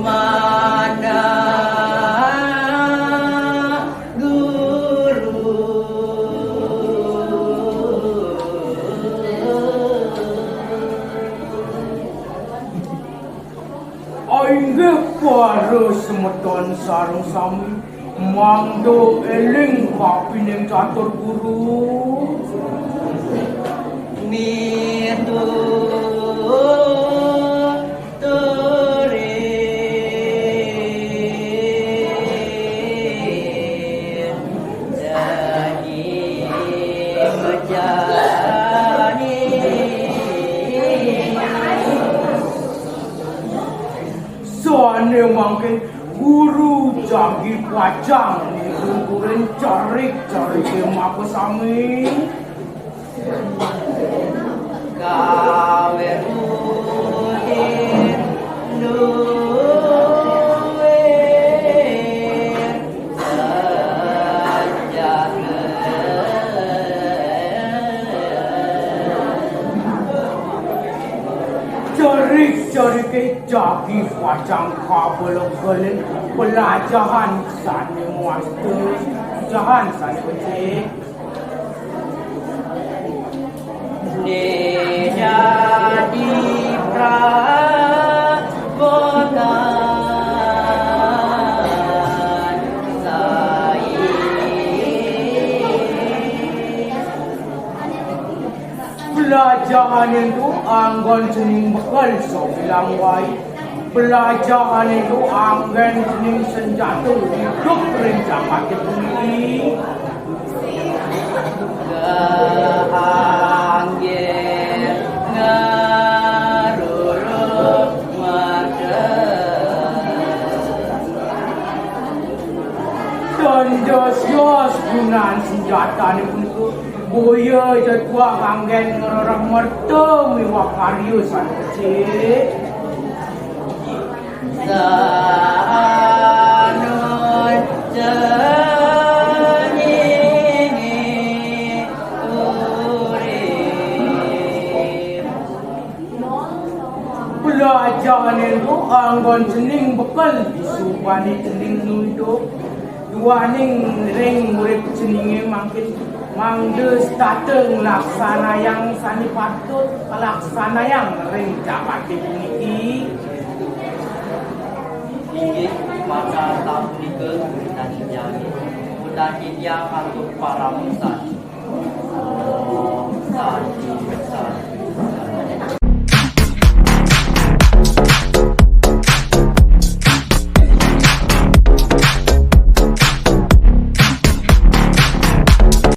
Mana guru Aingge para semeton sarung sami mangdo eling kapining catur guru Mitu soane mangke guru jagi pajang ni gururen carik-carik mako sami gawe rutin duwe carik-carik jagi pajang kabel-kabelin pelajaran sana master jahan sana kecil jadi perabotan saya pelajaran itu anggon cening bekal so bilang wai pelajaran itu anggon cening senjata hidup rencana ini Angin ngaruruk dan jos gunaan senjata ni pun itu boya jadwa anggen ngerorang merta miwak kariusan kecil Sanun pelajaran itu anggon cening bekal disupani cening nunduk dua ning ring murid ceninge makin mangde stateng laksana yang sani patut laksana yang ring dapat dipuniki inggih maka tapunikeun dan jami mudah yang untuk para musa.